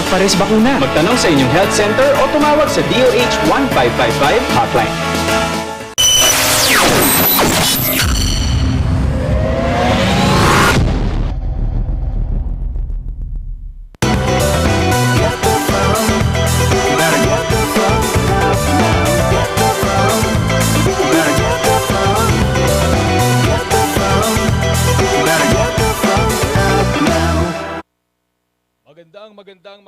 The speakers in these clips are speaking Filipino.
pares bakuna. Magtanong sa inyong health center o tumawag sa DOH 1555 hotline.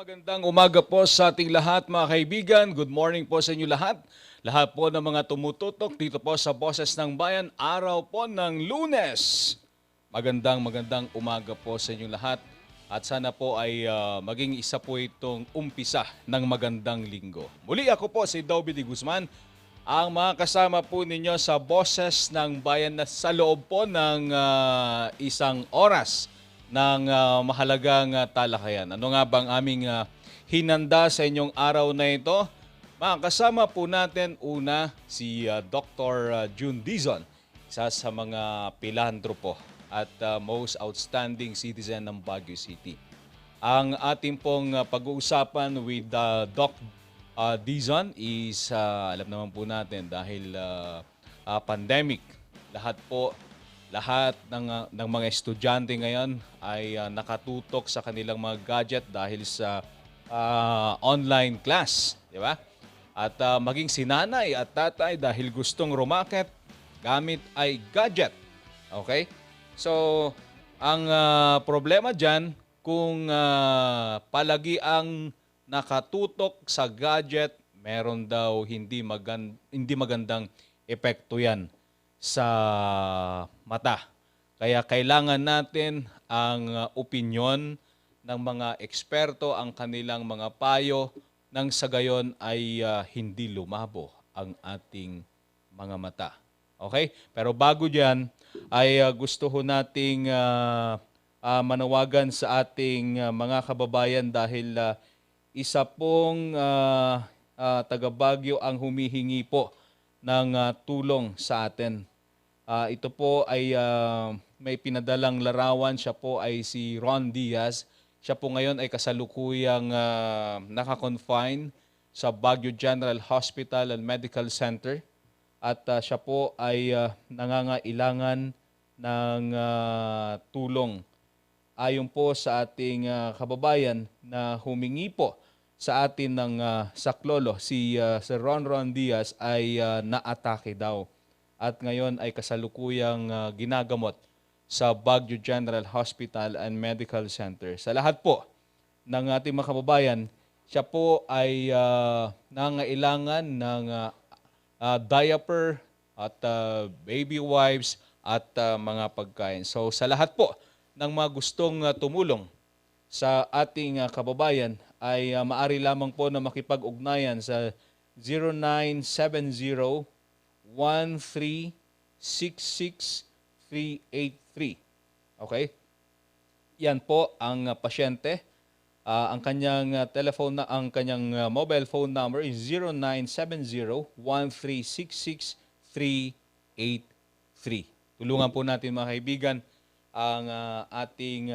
Magandang umaga po sa ating lahat mga kaibigan. Good morning po sa inyo lahat. Lahat po ng mga tumututok dito po sa Boses ng Bayan, araw po ng Lunes. Magandang umaga po sa inyo lahat. At sana po ay maging isa po itong umpisa ng magandang linggo. Muli ako po si Dobby D. Guzman, ang mga kasama po ninyo sa Boses ng Bayan na sa loob po ng isang oras ng mahalagang talakayan. Ano nga bang aming hinanda sa inyong araw na ito? Makakasama po natin una si Dr. June Dizon, isa sa mga pilantropo at most outstanding citizen ng Baguio City. Ang ating pong pag-uusapan with Doc Dizon is, alam naman po natin dahil pandemic, lahat ng mga estudyante ngayon ay nakatutok sa kanilang mga gadget dahil sa online class, di ba? At maging si nanay at tatay dahil gustong rumakit, gamit ay gadget. Okay? So, ang problema dyan, kung palagi ang nakatutok sa gadget, meron daw hindi magandang epekto yan sa mata. Kaya kailangan natin ang opinyon ng mga eksperto, ang kanilang mga payo, nang sa gayon ay hindi lumabo ang ating mga mata. Okay? Pero bago diyan ay gusto ho nating manawagan sa ating mga kababayan dahil isa pong taga Baguio ang humihingi po ng tulong sa atin. Ito po ay may pinadalang larawan. Siya po ay si Ron Diaz. Siya po ngayon ay kasalukuyang naka-confine sa Baguio General Hospital and Medical Center. At siya po ay nangangailangan ng tulong. Ayon po sa ating kababayan na humingi po sa atin ng saklolo, si Ron Diaz ay naatake daw. At ngayon ay kasalukuyang ginagamot sa Baguio General Hospital and Medical Center. Sa lahat po ng ating mga kababayan, siya po ay nangailangan ng diaper at baby wipes at mga pagkain. So sa lahat po ng mga gustong tumulong sa ating kababayan ay maaari lamang po na makipag-ugnayan sa 0970-1366-383. Okay? Yan po ang pasyente. Ang kanyang mobile phone number is 0970-1366-383. Tulungan po natin mga kaibigan ang ating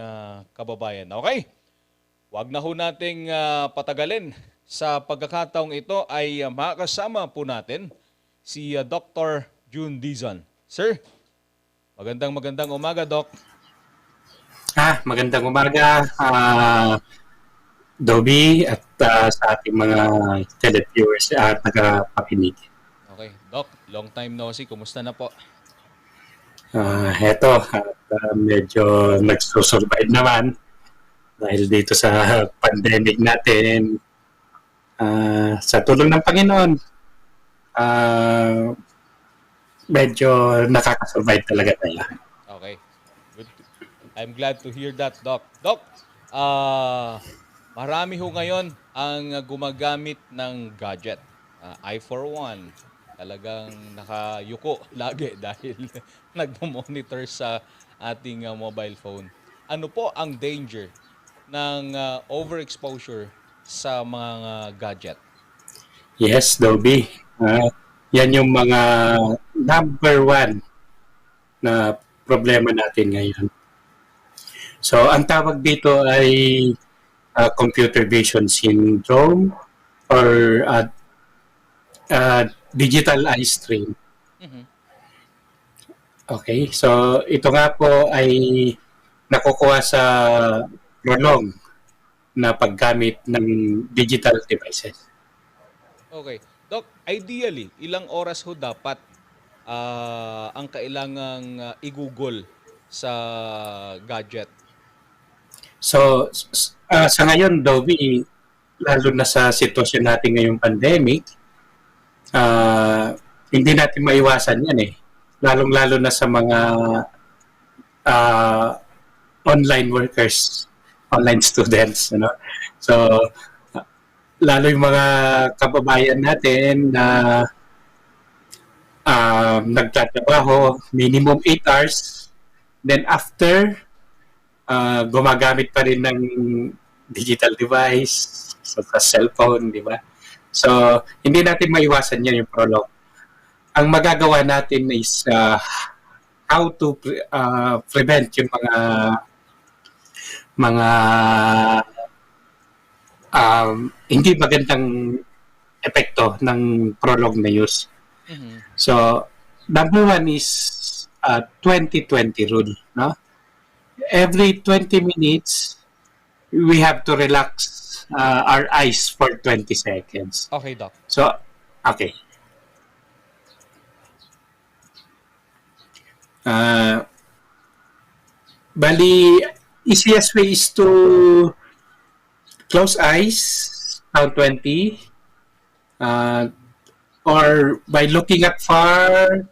kababayan. Okay? Huwag na ho nating patagalin. Sa pagkakataong ito ay makakasama po natin si Dr. June Dizon. Sir, magandang umaga, Doc. Magandang umaga, Dobby, at sa ating mga televiewers at tagapakinig. Okay, Doc, long time no see. Kumusta na po? Heto, medyo nagsusurvive naman dahil dito sa pandemic natin. Sa tulong ng Panginoon, medyo nakakasurvive talaga tayo. Okay. Good. I'm glad to hear that, Doc. Doc, marami ho ngayon ang gumagamit ng gadget. I for one, talagang nakayuko lagi dahil nagmo-monitor sa ating mobile phone. Ano po ang danger ng overexposure sa mga gadget? Yes, Dobby. Yan yung mga number one na problema natin ngayon. So, ang tawag dito ay computer vision syndrome or digital eye strain. Mhm. Okay, so ito nga po ay nakukuha sa prolong na paggamit ng digital devices. Okay. Doc, ideally, ilang oras ho dapat ang kailangang i-google sa gadget? So, sa ngayon, Dobby, lalo na sa sitwasyon natin ngayong pandemic, hindi natin maiwasan yan eh. Lalong-lalo na sa mga online workers, online students. You know? So, lalo yung mga kababayan natin na nagtatrabaho minimum 8 hours, then after, gumagamit pa rin ng digital device, sa cellphone, di ba? So, hindi natin maiwasan yan yung prolong. Ang magagawa natin is how to prevent yung mga hindi magandang epekto ng prolong na use. Mhm. So, number one is 20-20 rule. No? Every 20 minutes, we have to relax our eyes for 20 seconds. Okay, Doc. So, okay. Bali, easiest way is to close eyes, count 20, or by looking at far,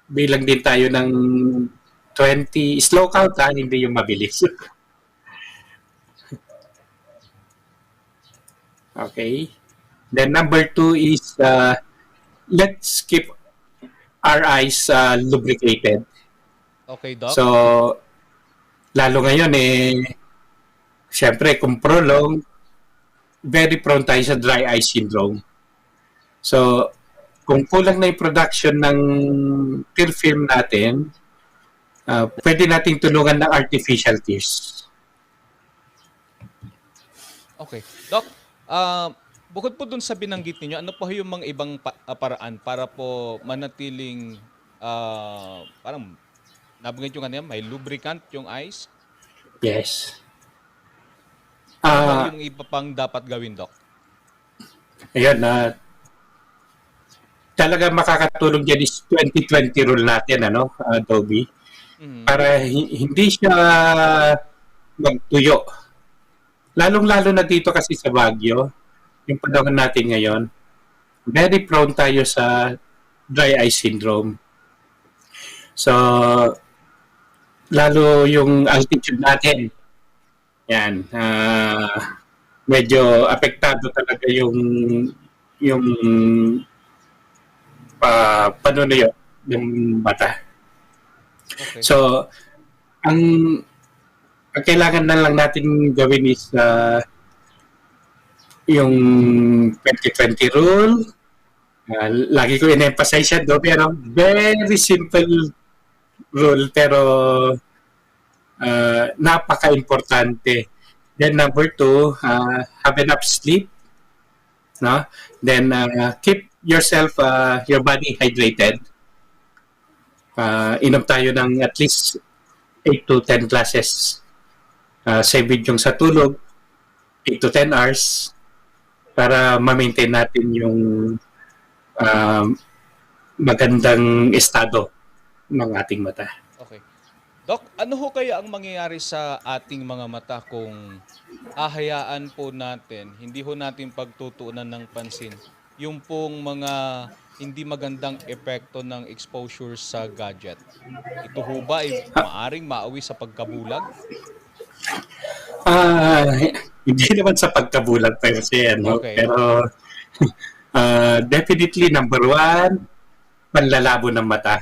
bilang din tayo ng 20, slow count hindi yung mabilis. Okay. Then number 2 is let's keep our eyes lubricated. Okay, Doc. So, lalo ngayon syempre kung prolong, very prone tayo sa dry eye syndrome. So, kung kulang na yung production ng tear film natin, pwede nating tulungan ng artificial tears. Okay. Doc, bukod po dun sa binanggit ninyo, ano pa yung mga ibang paraan para po manatiling parang nabanggit yung kanina, may lubricant yung eyes? Yes. Ano yung iba pang dapat gawin, Doc? Ayan, talaga makakatulong dyan is 20-20 rule natin, Adobe. Mhm. Para hindi siya magtuyo. Lalong-lalo na dito kasi sa Baguio, yung panahon natin ngayon, very prone tayo sa dry eye syndrome. So, lalo yung altitude natin, yan, medyo apektado talaga yung paano yun, yung mata. Okay. So, ang kailangan na lang natin gawin is yung 20-20 rule. Lagi ko in-emphasize yan, pero very simple rule, pero napaka-importante. Then number 2, have enough sleep. No? Then keep yourself, your body hydrated. Inom tayo ng at least 8 to 10 glasses. Save yung sa tulog, 8 to 10 hours para ma-maintain natin yung magandang estado ng ating mata. Okay. Doc, ano ho kaya ang mangyayari sa ating mga mata kung hahayaan po natin, hindi ho natin pagtutuunan ng pansin, yung pong mga hindi magandang epekto ng exposure sa gadget? Ito ho ba ay maaring maawi sa pagkabulag? Hindi naman sa pagkabulag per se, Okay. pero definitely number 1, panlalabo ng mata.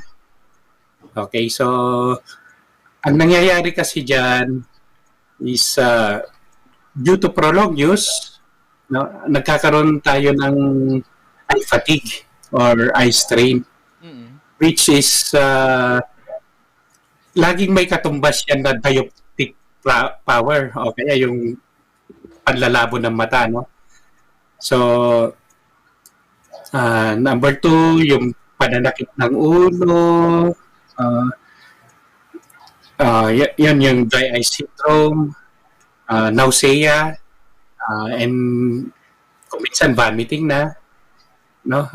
Okay, so ang nangyayari kasi dyan is due to prolonged use, nagkakaroon tayo ng eye fatigue or eye strain, which is laging may katumbas yan na dioptic power o kaya yung panlalabo ng mata, no? So, number 2, yung pananakit ng ulo, yan yung dry eye syndrome, nausea, and kung minsan vomiting na, no?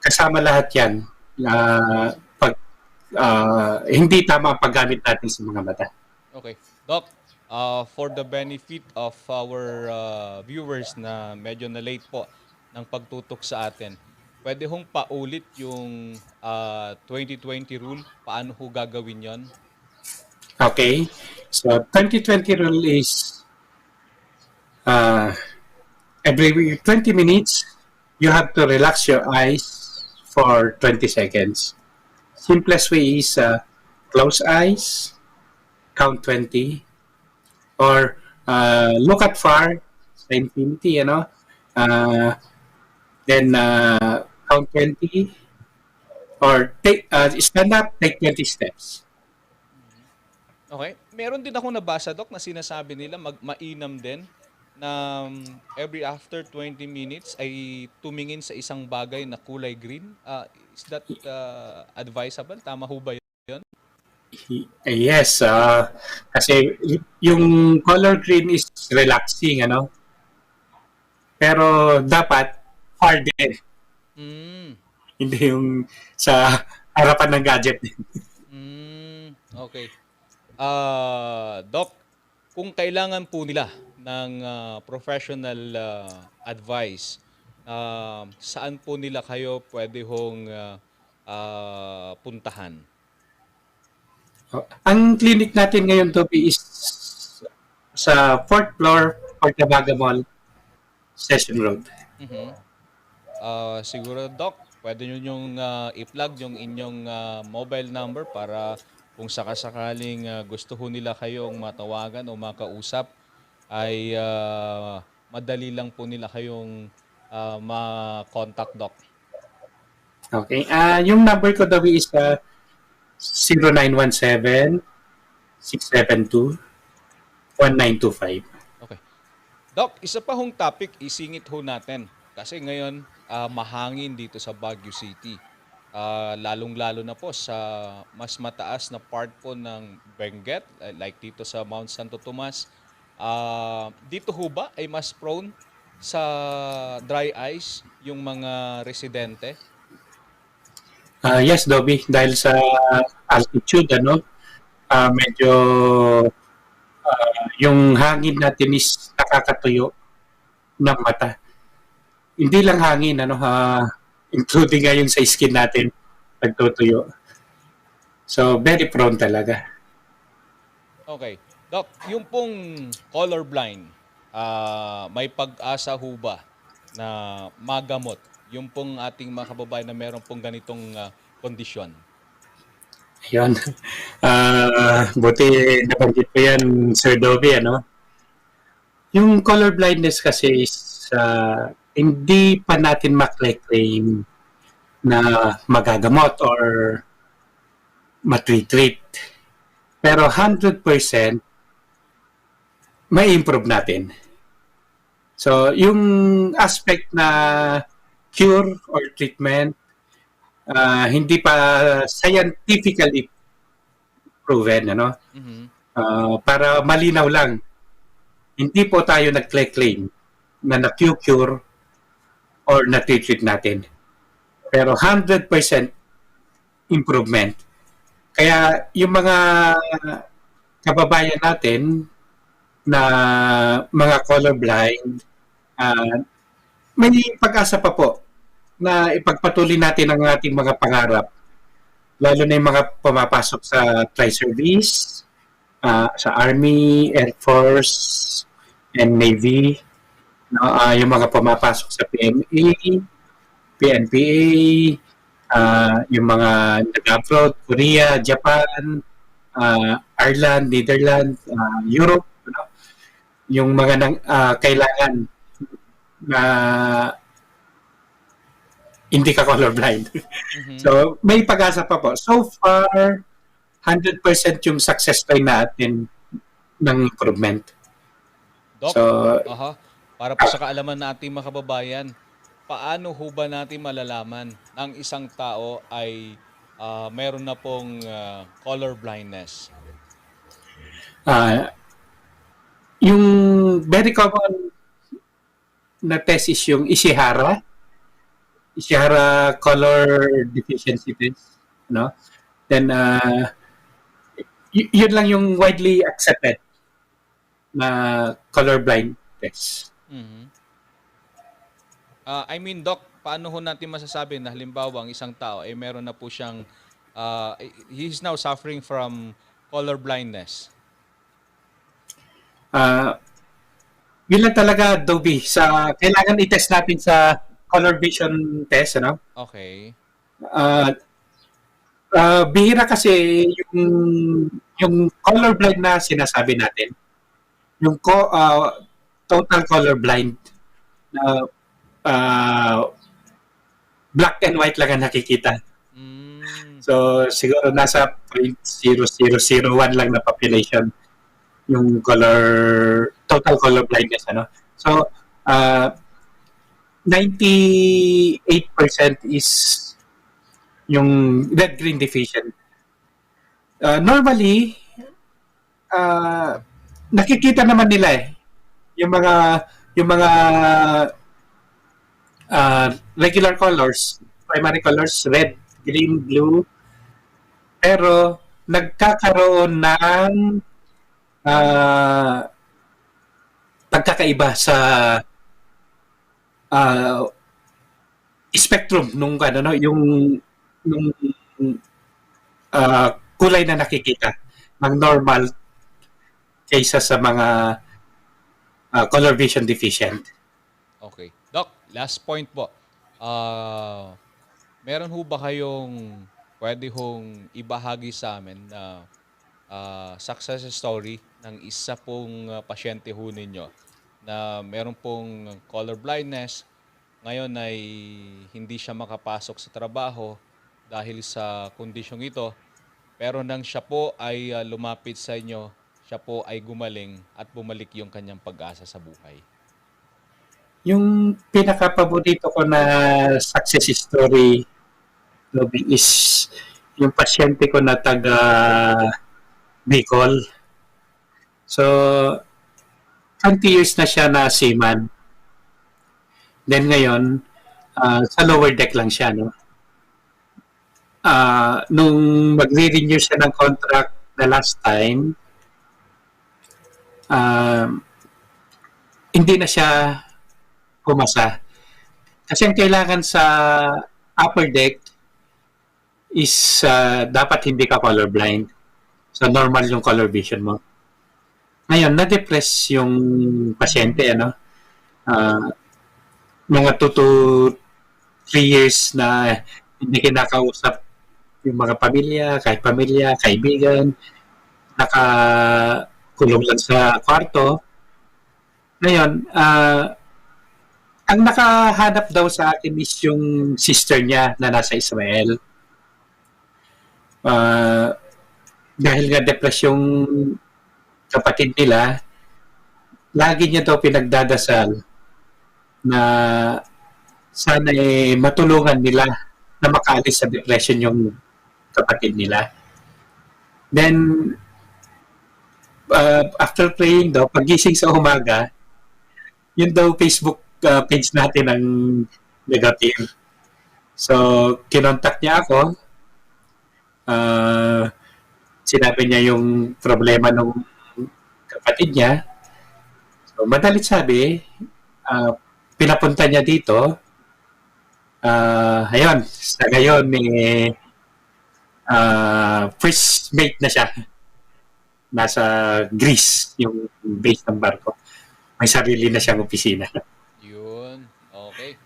Kasama lahat yan. Pag hindi tama ang paggamit natin sa mga mata. Okay. Doc, for the benefit of our viewers na medyo na late po ng pagtutok sa atin, pwede hong paulit yung 2020 rule? Paano ho gagawin yon? Okay. So, 2020 rule is every 20 minutes, you have to relax your eyes for 20 seconds. Simplest way is close eyes, count 20, or look at far, sa infinity, then count 20, or take stand up, take 20 steps. Okay. Meron din ako nabasa, Doc, na sinasabi nila mainam din na every after 20 minutes ay tumingin sa isang bagay na kulay green. Is that advisable? Tama ho ba yun? Yes, kasi yung color green is relaxing, pero dapat far din. Hindi yung sa harapan ng gadget. Okay. Doc, kung kailangan po nila ng professional advice, saan po nila kayo pwede hong puntahan? Ang clinic natin ngayon, Toby, is sa 4th floor, Portabaga Mall, Session Road. Siguro, Doc, pwede nyo yung i-plug yung inyong mobile number para kung sakasakaling gusto ho nila kayong matawagan o makausap, ay madali lang po nila kayong ma-contact, Doc. Okay. Yung number ko, Toby, is 0917-672-1925. Okay. Doc, isa pa hong topic, isingit ho natin. Kasi ngayon, mahangin dito sa Baguio City. Lalong-lalo na po sa mas mataas na part po ng Benguet, like dito sa Mount Santo Tomas. Dito ho ba ay mas prone sa dry eyes yung mga residente? Yes, Dobby, dahil sa altitude, medyo yung hangin natin is nakakatuyo ng mata. Hindi lang hangin, including ngayon sa skin natin, nagtutuyo. So, very prone talaga. Okay. Doc, yung pong colorblind, may pag-asa ho ba na magamot yung pong ating mga kababayan na meron pong ganitong kondisyon? Ayun. Buti nabanggit ko yan, Sir Dobby, Yung color blindness kasi is hindi pa natin makle-claim na magagamot or matreat. Pero 100% may improve natin. So, yung aspect na cure or treatment, hindi pa scientifically proven, para malinaw lang, hindi po tayo nag-claim na na-cure or na-treat natin. Pero 100% improvement. Kaya yung mga kababayan natin na mga colorblind, may pag-asa pa po na ipagpatuloy natin ang ating mga pangarap. Lalo na yung mga pumapasok sa tri-service, sa Army, Air Force, and Navy. Yung mga pumapasok sa PMA, PNPA, yung mga nag-abroad, Korea, Japan, Ireland, Netherlands, Europe. Yung mga kailangan na hindi ka colorblind. So, may pag-asa pa po. So far, 100% yung success rate natin ng improvement. Doc, So, para po sa kaalaman nating mga kababayan, paano ho ba natin malalaman na ang isang tao ay meron na pong color blindness? ah, yung very common na test is yung Ishihara color deficiency test, no? Then yun lang yung widely accepted na colorblind test. Mhm. I mean, Doc, paano ho natin masasabi na halimbawa ang isang tao ay meron na po siyang he's now suffering from color blindness? Ah, yun lang talaga, Dobby. Kailangan i-test natin sa color vision test, ano? Okay. Ah, bihira kasi yung colorblind na sinasabi natin. Yung total colorblind na black and white lang ang nakikita. Mm, So, siguro nasa 0.0001 lang na population yung total color blindness, ano? So, 98% is yung red-green deficient. Normally, nakikita naman nila yung mga regular colors, primary colors, red, green, blue, pero nagkakaroon ng pagkakaiba sa spectrum nung nung kulay na nakikita ng normal kaysa sa mga color vision deficient. okay. Doc, last point po. Meron ho ba kayong pwede hong ibahagi sa amin na success story ng isa pong pasyente ho ninyo na meron pong color blindness, ngayon ay hindi siya makapasok sa trabaho dahil sa kondisyong ito, pero nang siya po ay lumapit sa inyo, siya po ay gumaling at bumalik yung kanyang pag-asa sa buhay? Yung pinakapaborito ko na success story, Lobby, is yung pasyente ko na taga Bicol. So, 20 years na siya na seaman. Then ngayon, sa lower deck lang siya, no? Nung magre-renew siya ng contract the last time, hindi na siya pumasa. Kasi ang kailangan sa upper deck is dapat hindi ka colorblind. So normal yung color vision mo. Ngayon, na-depress yung pasyente, ano? Mga 2 to 3 years na hindi kinakausap yung mga pamilya, kaibigan, nakakulong lang sa kwarto. Ngayon, ang nakahanap daw sa akin is yung sister niya na nasa Israel. Dahil nga depress yung kapatid nila, lagi niya daw pinagdadasal na sana matulungan nila na makaalis sa depression yung kapatid nila. Then, after praying daw, pagising sa umaga, yun daw Facebook page natin ang negative. So, kinontak niya ako. Sinabi niya yung problema ng kapatid niya. So, madalit sabi, pinapunta niya dito. Ayun, sa ngayon, first mate na siya. Nasa Greece, yung base ng barko. May sarili na siyang opisina. Yun. Okay.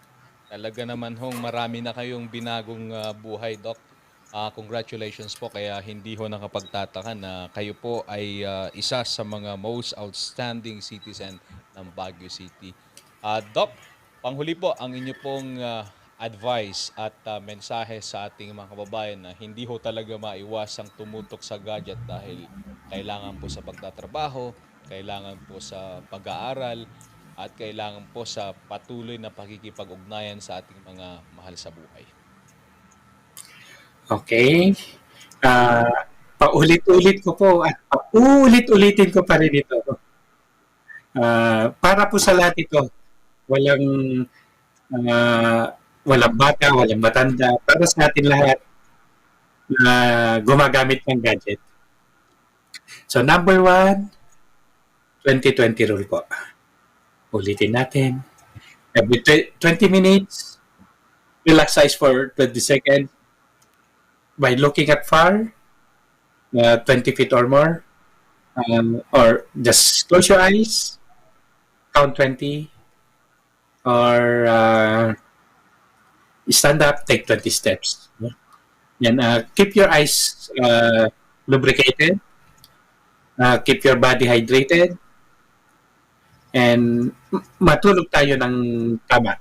Talaga naman hong marami na kayong binagong buhay, Doc. Congratulations po, kaya hindi ho nakapagtataka na kayo po ay isa sa mga most outstanding citizen ng Baguio City. Doc, panghuli po ang inyo pong advice at mensahe sa ating mga kababayan na hindi ho talaga maiwasang tumutok sa gadget dahil kailangan po sa pagtatrabaho, kailangan po sa pag-aaral, at kailangan po sa patuloy na pakikipag-ugnayan sa ating mga mahal sa buhay. Okay. Paulit-ulit ko po at paulit-ulitin ko pa rin ito. Para po sa lahat ito, walang walang bata, walang matanda, para sa atin lahat na gumagamit ng gadget. So number 1, 20-20 rule po. Ulitin natin. Every 20 minutes, relax eyes for 20 seconds by looking at far, 20 feet or more, or just close your eyes, count 20, or stand up, take 20 steps. Yan, keep your eyes lubricated, keep your body hydrated, and matulog tayo ng tama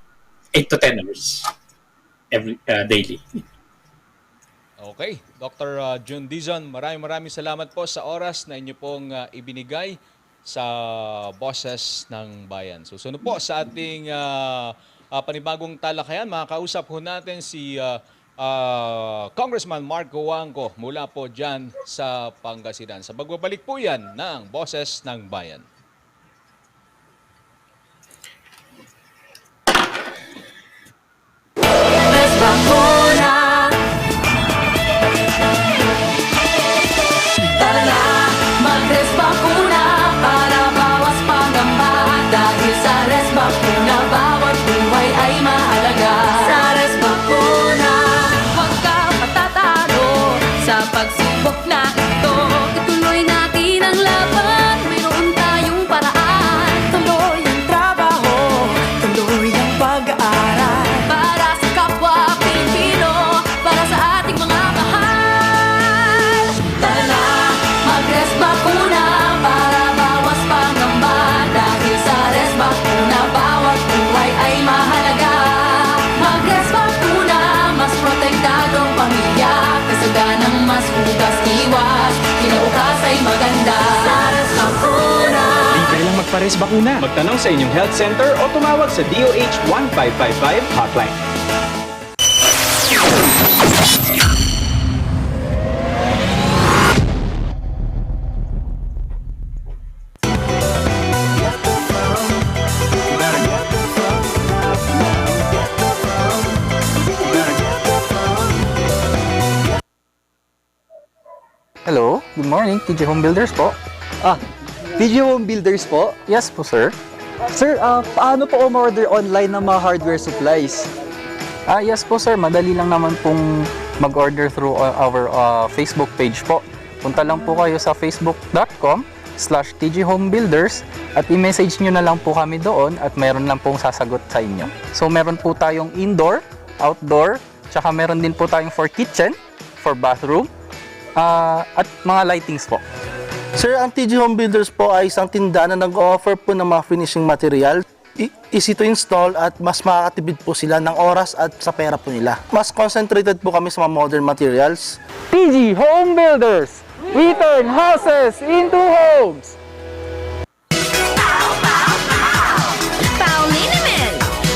8 to 10 hours daily. Okay, Dr. June Dizon, maraming salamat po sa oras na inyo pong ibinigay sa Boses ng Bayan. Susunod po sa ating panibagong talakayan, makakausap po natin si Congressman Marco Wangco mula po dyan sa Pangasinan. Sa pagbabalik po yan ng Boses ng Bayan. Pagsubok na ito, ituloy natin ang laban. Mayroon tayong paraan. Tuloy ang trabaho, tuloy ang pag-aaral. Para sa kapwa Pilipino, para sa ating mga mahal. Tara na, mag-res bakuna para bawas pangamba. Dahil sa res bakuna, bawat buhay ay mahalaga. Mag-res bakuna, mas protektadong pamilya. Kasaganang mas hugas iwas, kinabukas ay maganda. Sa res bakuna. Libre lang magpares bakuna. Magtanong sa inyong health center o tumawag sa DOH 1555 hotline. Hello, good morning, TJ Home Builders po. TJ Home Builders po? Yes po, sir. Sir, paano po umorder online ng mga hardware supplies? Yes po, sir. Madali lang naman pong mag-order through our Facebook page po. Punta lang po kayo sa facebook.com/TJHomeBuilders at i-message nyo na lang po kami doon at meron lang pong sasagot sa inyo. So, meron po tayong indoor, outdoor, tsaka meron din po tayong for kitchen, for bathroom, at mga lightings po. Sir, ang TJ Home Builders po ay isang tindahan na nag-offer po ng mga finishing material. Easy to install at mas makakatipid po sila ng oras at sa pera po nila. Mas concentrated po kami sa mga modern materials. TJ Home Builders! We turn houses into homes!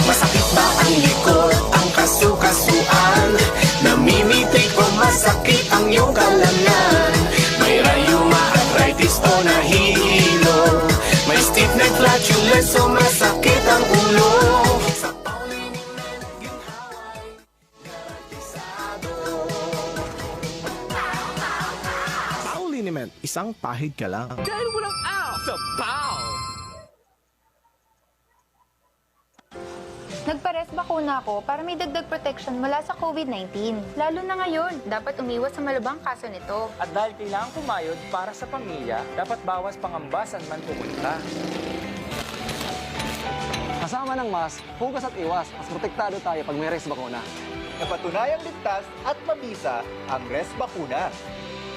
Masakit ba ang likod, ang kasukasuan? Namimitig o masakit ang iyong kalamnan? May rayuma, arthritis o nahihilo? May stiff neck, flatulence o masakit ang ulo? Sa Pauliniment, ginhaway, garantisado. Pauliniment, isang pahid ka lang. Nagpares bakuna ako para may dagdag protection mula sa COVID-19. Lalo na ngayon, dapat umiwas sa malubhang kaso nito. At dahil kailangan kumayod para sa pamilya, dapat bawas pangamba saan man pumunta. Kasama ng mask, hugas at iwas, mas protektado tayo pag may res bakuna. Napatunayang ligtas at mabisa ang res bakuna.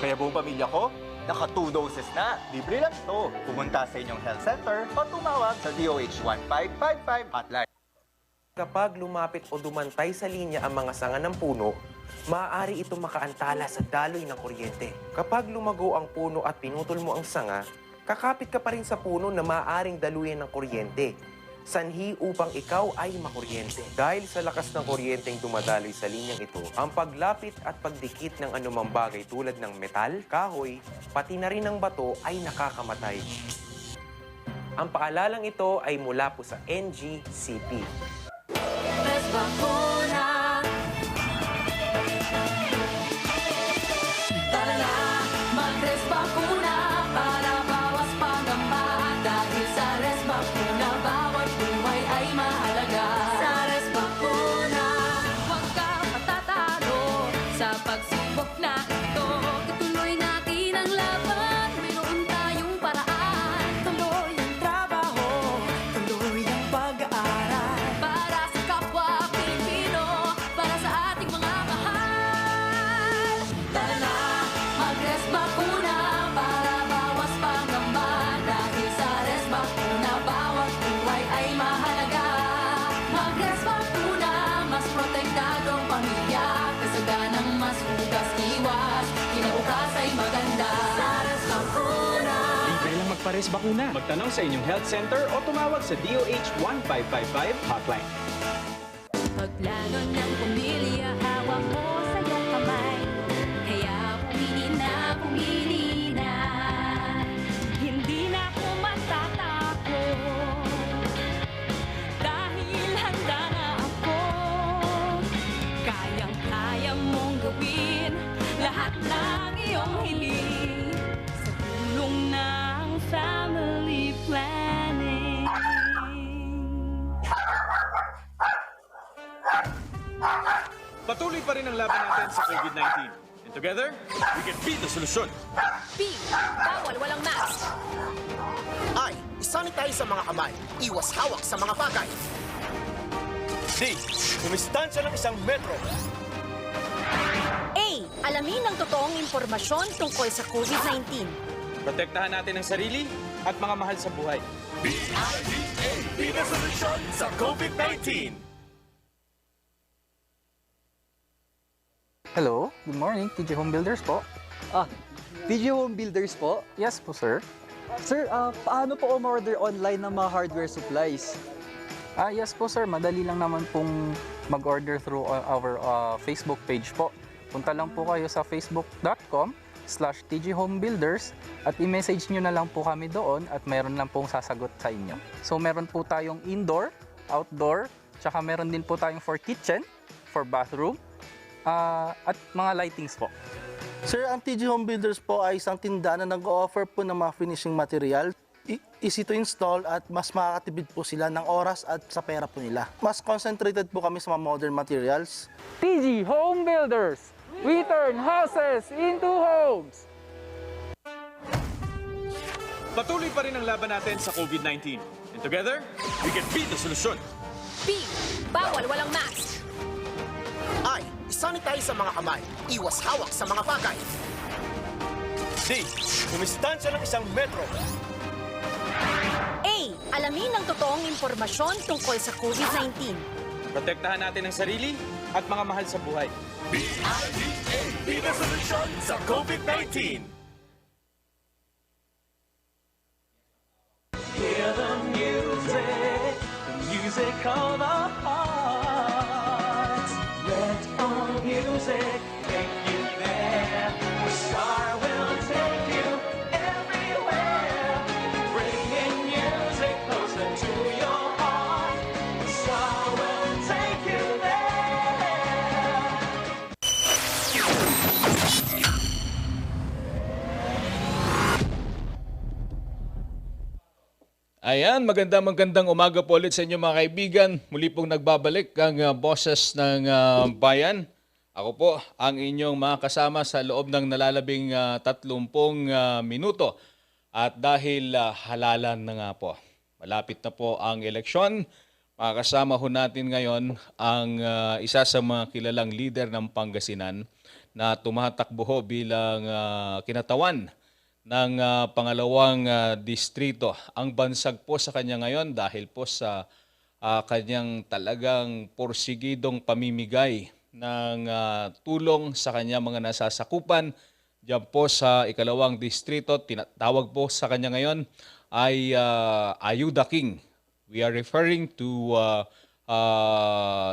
Kaya buong pamilya ko, naka 2 doses na. Libre lang to. Pumunta sa inyong health center o tumawag sa DOH 1555 hotline. Kapag lumapit o dumantay sa linya ang mga sanga ng puno, maaari itong makaantala sa daloy ng kuryente. Kapag lumago ang puno at pinutol mo ang sanga, kakapit ka pa rin sa puno na maaaring daluyan ng kuryente. Sanhi upang ikaw ay makuryente. Dahil sa lakas ng kuryenteng dumadaloy sa linyang ito, ang paglapit at pagdikit ng anumang bagay tulad ng metal, kahoy, pati na rin ng bato ay nakakamatay. Ang paalalang ito ay mula po sa NGCP. Res Bakuna. Tara na, mag-Res Bakuna para bawas pangamba. Dahil sa Res Bakuna, bawat buhay ay mahalaga. Sa Res Bakuna, huwag ka matatalo sa pagsubok na ito. Ituloy natin ang laban, mayroon tayong paraan. Tuloy ang trabaho, tuloy ang pag-aaral. Para sa kapwa Pilipino, para sa ating mga mahal. Tara na, mag-Res Bakuna para bawas pangamba. Dahil sa Res Bakuna, bawat buhay ay mahalaga. Mag-Res Bakuna, mas protektado ang pamilya. Kasaganang mas hugas iwas, kinabukas ay maganda. Sa Res Bakuna. Libre lang magpa-Res Bakuna. Magtanong sa inyong health center o tumawag sa DOH 1555 hotline. Pagplano ng pamilya, hawak mo sa iyong kamay. Kaya pumili na. Hindi na ako matatakot. Dahil handa na ako. Kayang-kaya mong gawin lahat ng iyong hiling. Sa tulong ng family planning. Patuloy pa rin ang laban natin sa COVID-19. And together, we can beat the solusyon. B. Bawal walang mask. I. Isanitize sa mga kamay. Iwas hawak sa mga bagay. D. Kumistansya ng 1 metro. A. Alamin ang totoong impormasyon tungkol sa COVID-19. Protektahan natin ang sarili at mga mahal sa buhay. BIDA. Be the solusyon sa COVID-19. Hello, good morning, TG Home Builders po. TG Home Builders po. Yes po, sir. Sir, paano po umorder online ng mga hardware supplies? Yes po, sir. Madali lang naman pong mag-order through our Facebook page po. Punta lang po kayo sa facebook.com/tghomebuilders at i-message nyo na lang po kami doon at meron lang pong sasagot sa inyo. So meron po tayong indoor, outdoor, tsaka meron din po tayong for kitchen, for bathroom, at mga lightings po. Sir, ang TG Home Builders po ay isang tindahan na nag-o-offer po ng mga finishing material. Easy to install at mas makakatipid po sila ng oras at sa pera po nila. Mas concentrated po kami sa mga modern materials. TG Home Builders. We turn houses into homes. Patuloy pa rin ang laban natin sa COVID-19. And together, we can beat the solusyon. B. Bawal walang mask. I. Isanitize sa mga kamay. Iwas hawak sa mga bagay. D. Kumistansya ng 1 metro. A. Alamin ang totoong impormasyon tungkol sa COVID-19. Protektahan natin ang sarili at mga mahal sa buhay. BIDA. Be the solusyon sa COVID-19. Hear the music of our hearts. Let all music take you there. The star will take you everywhere. Bringing music closer to your heart. The star will take you there. Ayan, magandang umaga po ulit sa inyo mga kaibigan. Muli pong nagbabalik ang boses ng bayan. Ako po ang inyong mga kasama sa loob ng nalalabing 30 minuto. At dahil halalan na nga po, malapit na po ang eleksyon, makakasama ho natin ngayon ang isa sa mga kilalang leader ng Pangasinan na tumatakbo ho bilang kinatawan ng pangalawang distrito. Ang bansag po sa kanya ngayon dahil po sa kanyang talagang porsigidong pamimigay ng tulong sa kanya mga nasasakupan Diyan po sa ikalawang distrito, tinatawag po sa kanya ngayon ay Ayuda King. We are referring to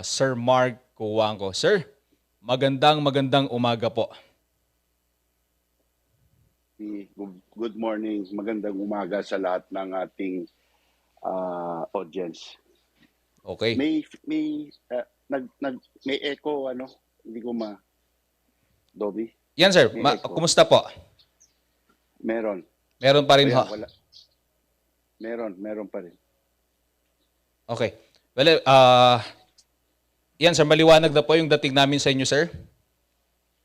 Sir Mark Cuangco. Sir, magandang umaga po. Good morning. Magandang umaga sa lahat ng ating audience. Okay. May echo hindi ko Dobby. Yan sir, kumusta po? Meron. Meron pa rin ho. Meron pa rin. Okay. Well, yan sir, maliwanag na po yung dating namin sa inyo sir.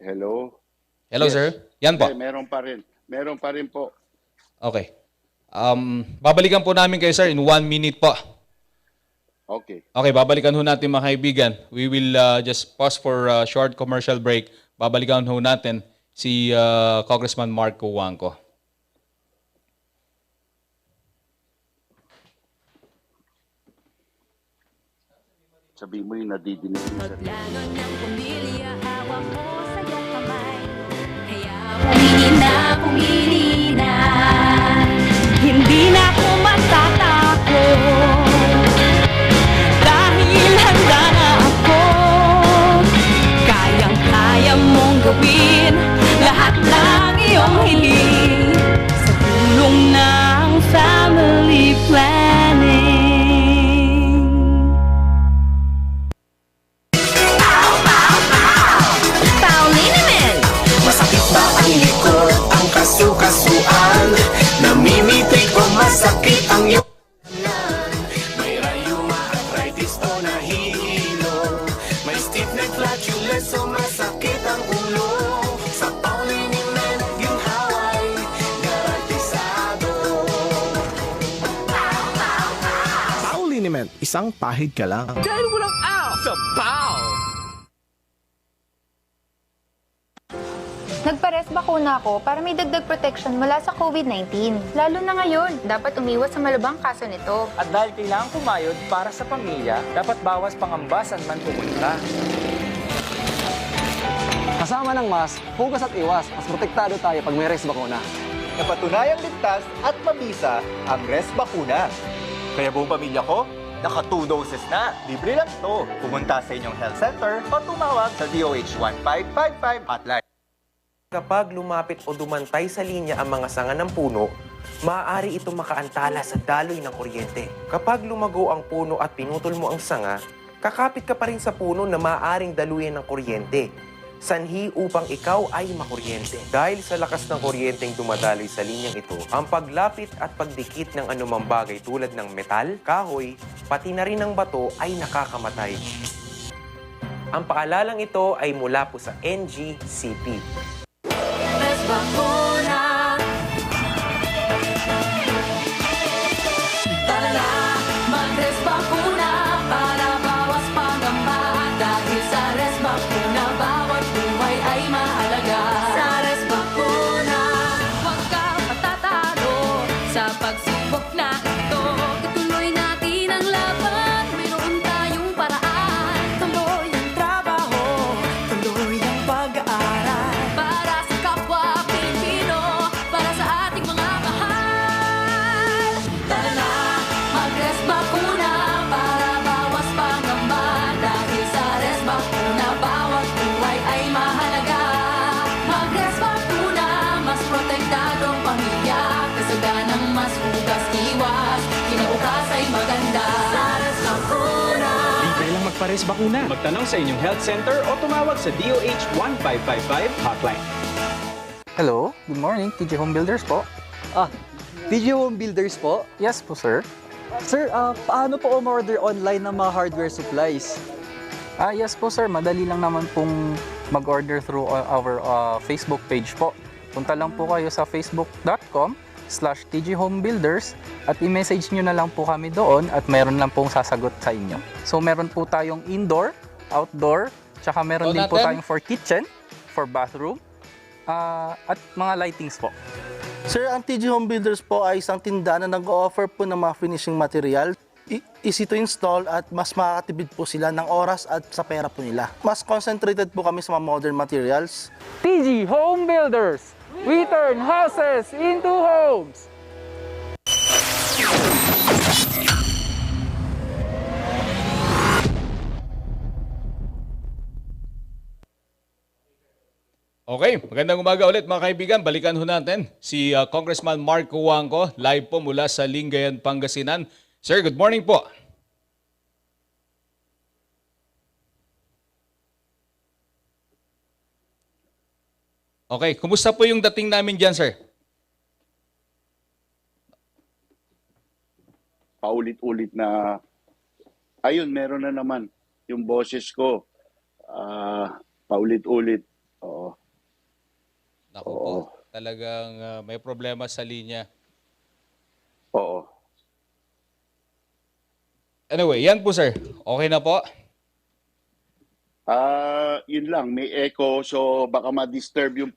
Hello. Hello Yes. sir. Yan po. Meron pa rin. Meron pa rin po. Okay. Babalikan po namin kayo sir in 1 minute po. Okay. Okay, babalikan ho natin mga kaibigan. We will just pause for a short commercial break. Babalikan ho natin si Congressman Mark Cuangco. Sabi mo yung nadidinig mo sa Plano ng pamilya, hawak mo sa iyong kamay. Kaya pumili na. Hindi na ako matatakot. Dahil handa na ako. Kayang-kaya mong gawin lahat ng iyong hiling. Sa tulong ng family planning. Masakit ba ang likod, ang kasu-kasuan? Namimitig o masakit ang iyong may rayuma, arthritis o nahihilo. May stiff neck, flatulence o masakit ang ulo. Sa Pauliniment, ginhaway, garantisado. Pauliniment, isang pahid ka lang. Dahil walang out sa PAO! Nagpares bakuna ako para may dagdag protection mula sa COVID-19. Lalo na ngayon, dapat umiwas sa malubhang kaso nito. At dahil kailangan kumayod para sa pamilya, dapat bawas pangamba saan man pumunta. Kasama ng mask, hugas at iwas, mas protektado tayo pag may res bakuna. Napatunayang ligtas at mabisa ang Res Bakuna. Kaya buong pamilya ko, naka 2 doses na. Libre lang to. Pumunta sa inyong health center o tumawag sa DOH 1555 hotline. Kapag lumapit o dumantay sa linya ang mga sanga ng puno, maaari ito makaantala sa daloy ng kuryente. Kapag lumago ang puno at pinutol mo ang sanga, kakapit ka pa rin sa puno na maaaring daluyan ng kuryente. Sanhi upang ikaw ay makuryente. Dahil sa lakas ng kuryenteng dumadaloy sa linyang ito, ang paglapit at pagdikit ng anumang bagay tulad ng metal, kahoy, pati na rin ng bato ay nakakamatay. Ang paalalang ito ay mula po sa NGCP. Res bakuna. Tara na, mag-res bakuna para bawas pangamba. Dahil sa res bakuna, bawat buhay ay mahalaga. Sa res bakuna, huwag ka matatalo sa pagsubok na ito. Ituloy natin ang laban, mayroon tayong paraan. Tuloy ang trabaho, tuloy ang pag-aaral. Para sa kapwa Pilipino, para sa ating mga mahal. Tara na, mag-res bakuna para bawas pangamba. Dahil sa res bakuna, bawat buhay ay mahalaga. Mag-res bakuna, mas protektadong pamilya. Kasaganang mas hugas iwas, kinabukas ay maganda. Sa res bakuna. Libre lang magpares bakuna. Magtanong sa inyong health center o tumawag sa DOH 1555 hotline. Hello, good morning, TJ Home Builders po. TJ Home Builders po? Yes po, sir. Sir, paano po umorder online ng mga hardware supplies? Yes po, sir. Madali lang naman pong mag-order through our Facebook page po. Punta lang po kayo sa facebook.com/TJHomebuilders at i-message nyo na lang po kami doon at meron lang pong sasagot sa inyo. So meron po tayong indoor, outdoor, tsaka meron din po tayong for kitchen, for bathroom, at mga lightings po. Sir, ang TG Home Builders po ay isang tindahan na nag-o-offer po ng mga finishing material. Easy to install at mas makakatipid po sila ng oras at sa pera po nila. Mas concentrated po kami sa mga modern materials. TJ Home Builders, We turn houses into homes. Okay, magandang umaga ulit mga kaibigan. Balikan ho natin si Congressman Mark Huangco, live po mula sa Lingayen, Pangasinan. Sir, good morning po. Okay, kumusta po yung dating namin dyan, sir? Paulit-ulit na, ayun, meron na naman yung boses ko. Paulit-ulit. Oo. Naku po, talagang may problema sa linya. Oo. Anyway, yan po sir. Okay na po? Yun lang, may echo, so baka ma-disturb yung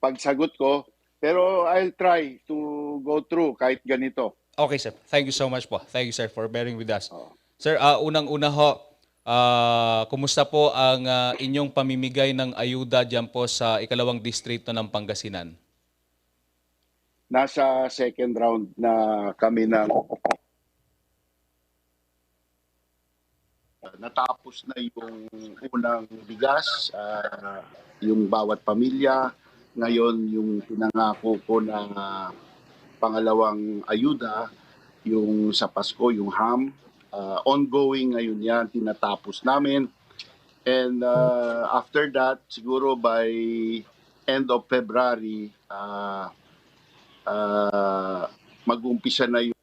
pagsagot ko. Pero I'll try to go through kahit ganito. Okay sir, thank you so much po. Thank you sir for bearing with us. Sir, unang-una ho, kumusta po ang inyong pamimigay ng ayuda dyan po sa ikalawang distrito ng Pangasinan? Nasa second round na kami ng natapos na yung unang bigas, yung bawat pamilya. Ngayon, yung pinangako ko na pangalawang ayuda, yung sa Pasko, yung ham, ongoing ngayon yan, tinatapos namin. And after that, siguro by end of February, mag-umpisa na yung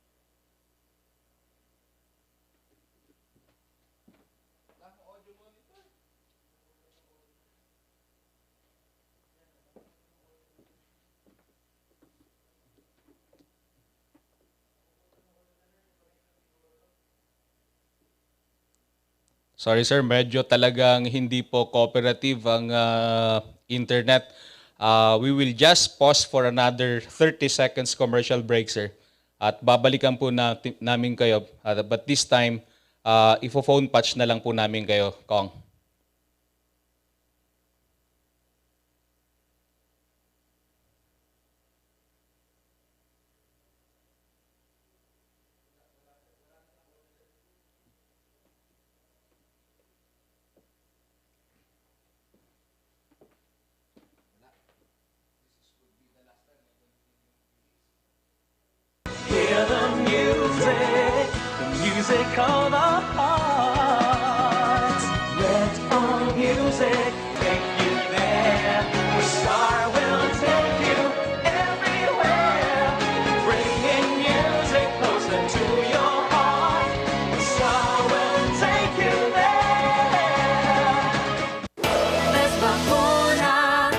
Sorry sir, medyo talagang hindi po cooperative ang internet. We will just pause for another 30 seconds commercial break sir. At babalikan po namin kayo. But this time, ifo-phone patch na lang po namin kayo, Kong. Hear the music of our hearts. Let our music take you there. The star will take you everywhere, bringing music closer to your heart. The star will take you there. Let's Bakuna.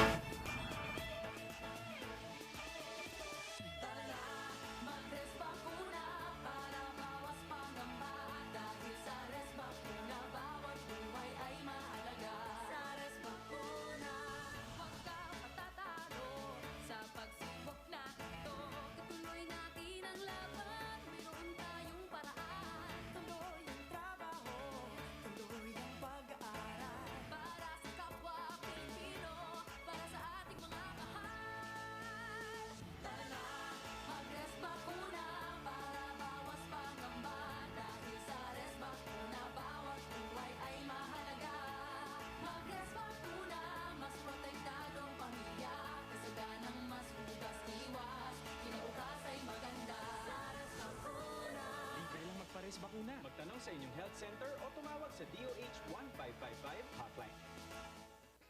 Bakuna. Magtanong sa inyong health center o tumawag sa DOH 1555 hotline.